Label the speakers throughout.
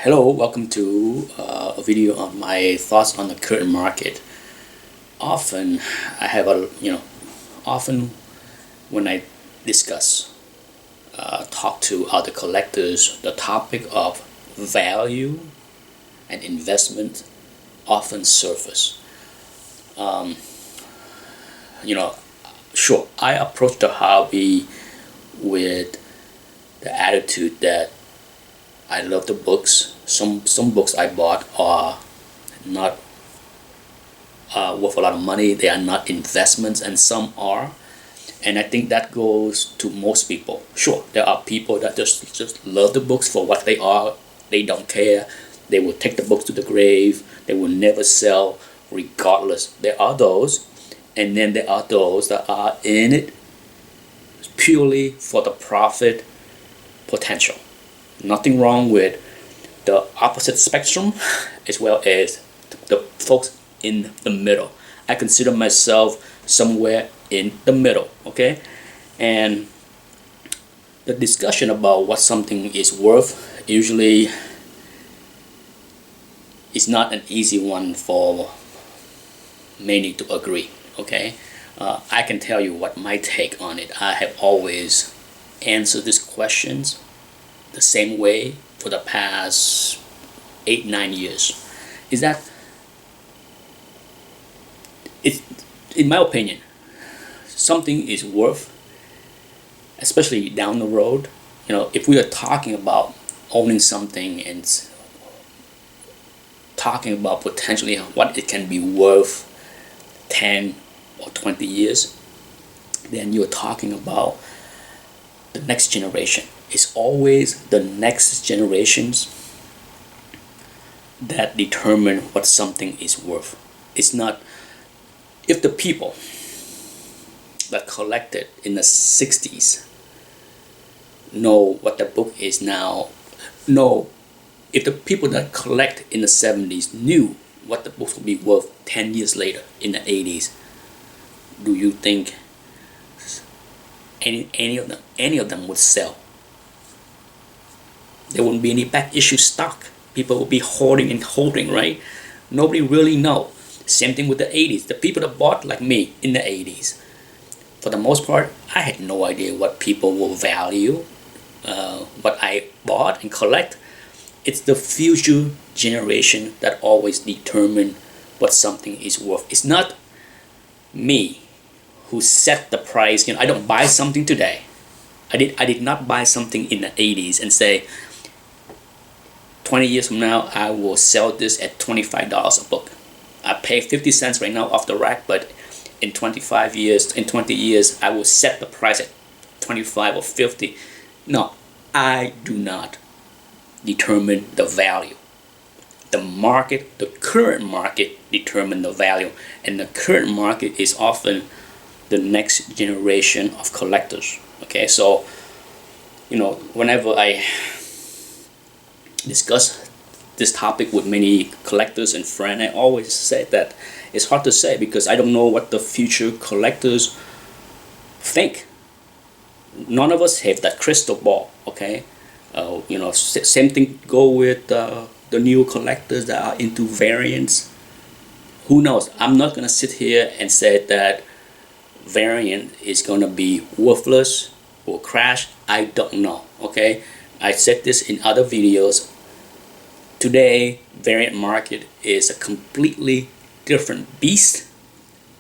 Speaker 1: Hello, welcome to a video on my thoughts on the current market. Often, I have often when I discuss, talk to other collectors, the topic of value and investment often surface. Um, you know, sure, I approach the hobby with the attitude that I love the books. Some books I bought are not worth a lot of money. They are not investments, and some are. And I think that goes to most people. Sure, there are people that just love the books for what they are. They don't care. They will take the books to the grave. They will never sell, regardless. There are those, and then there are those that are in it purely for the profit potential. Nothing wrong with the opposite spectrum as well as the folks in the middle. I consider myself somewhere in the middle, okay? And the discussion about what something is worth usually is not an easy one for many to agree, okay? I can tell you what my take on it. I have always answered these questions the same way for the past 8-9 years. Is that it's, in my opinion, something is worth, especially down the road. If we are talking about owning something and talking about potentially what it can be worth 10 or 20 years, then you're talking about the next generation. It's always the next generations that determine what something is worth. It's not if the people that collected in the 60s know what the book is now. No, if the people that collect in the 70s knew what the books would be worth 10 years later in the 80s, do you think any of them would sell? There wouldn't be any back issue stock. People would be hoarding and holding, right? Nobody really know. Same thing with the 80s. The people that bought like me in the 80s, for the most part, I had no idea what people will value, what I bought and collect. It's the future generation that always determine what something is worth. It's not me who set the price. I don't buy something today. I did not buy something in the 80s and say 20 years from now I will sell this at $25 a book. I pay 50 cents right now off the rack, but in 20 years I will set the price at 25 or 50. No, I do not determine the value. The market, the current market determine the value, and the current market is often the next generation of collectors. Okay, so whenever I discuss this topic with many collectors and friends, I always say that it's hard to say because I don't know what the future collectors think. None of us have that crystal ball. Okay, same thing go with the new collectors that are into variants. Who knows? I'm not gonna sit here and say that variant is gonna be worthless or crash. I don't know. Okay, I said this in other videos. Today, variant market is a completely different beast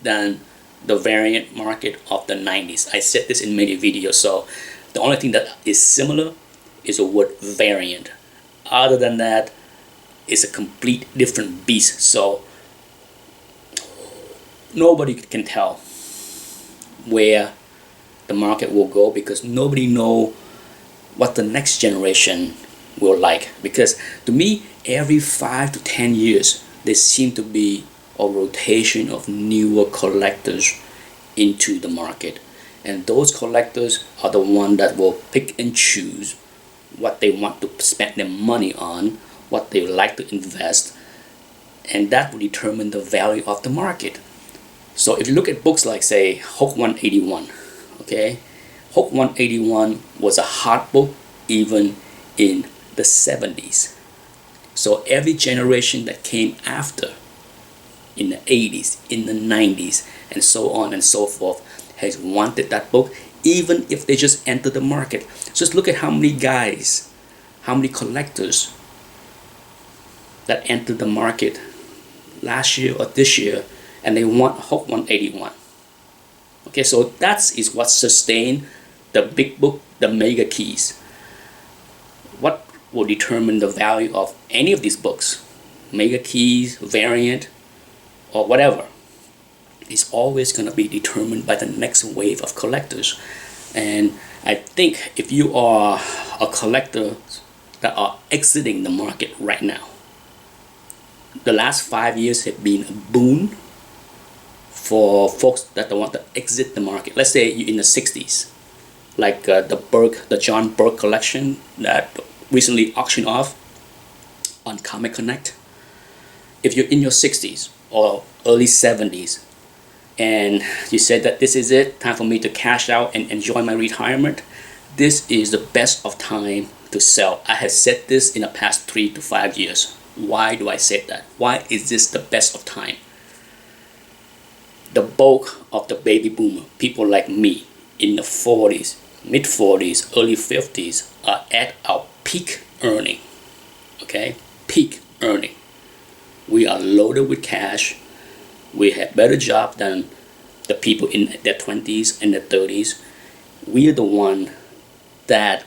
Speaker 1: than the variant market of the 90s. I said this in many videos. So the only thing that is similar is the word variant. Other than that, it's a complete different beast. So nobody can tell where the market will go because nobody know what the next generation will like. Because to me, every 5 to 10 years there seem to be a rotation of newer collectors into the market, and those collectors are the one that will pick and choose what they want to spend their money on, what they like to invest, and that will determine the value of the market. So if you look at books like, say, Hulk 181, okay, Hulk 181 was a hot book even in the 70s. So every generation that came after, in the 80s, in the 90s, and so on and so forth, has wanted that book, even if they just enter the market. Just look at how many guys, how many collectors that entered the market last year or this year, and they want Hulk 181. Okay, so that is what sustained the big book, the mega keys. What will determine the value of any of these books, mega keys, variant, or whatever, is always going to be determined by the next wave of collectors. And I think if you are a collector that are exiting the market right now, the last 5 years have been a boon for folks that want to exit the market. Let's say you're in the 60s, like the John Burke collection that recently auctioned off on Comic Connect. If you're in your 60s or early 70s and you said that this is it, time for me to cash out and enjoy my retirement, this is the best of time to sell. I have said this in the past 3 to 5 years. Why do I say that? Why is this the best of time? The bulk of the baby boomer, people like me in the 40s, mid 40s, early 50s, are at our peak earning. Okay, peak earning. We are loaded with cash. We have better job than the people in their 20s and their 30s. We are the one that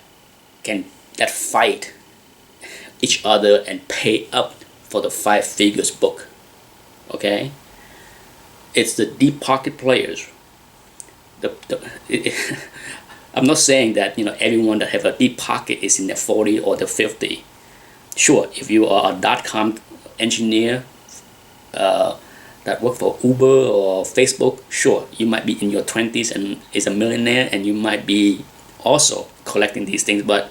Speaker 1: fight each other and pay up for the 5 figures book. Okay, it's the deep pocket players. I'm not saying that everyone that have a deep pocket is in their 40 or the 50. Sure, if you are a .com engineer that work for Uber or Facebook, sure, you might be in your 20s and is a millionaire, and you might be also collecting these things. But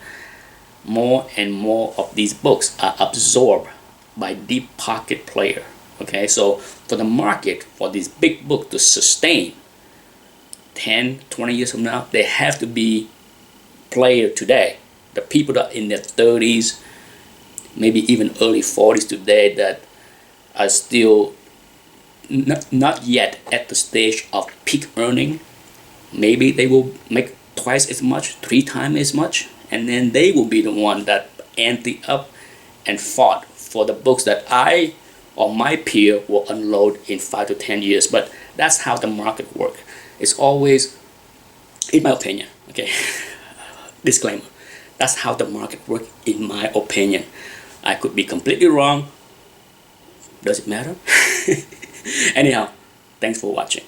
Speaker 1: more and more of these books are absorbed by deep pocket player. Okay, so for the market, for this big book to sustain 10, 20 years from now, they have to be player today. The people that are in their 30s, maybe even early 40s today, that are still not yet at the stage of peak earning. Maybe they will make twice as much, 3 times as much, and then they will be the one that ante up and fought for the books that I or my peer will unload in 5 to 10 years. But that's how the market works. It's always, in my opinion, okay, disclaimer, that's how the market works in my opinion. I could be completely wrong. Does it matter? Anyhow, thanks for watching.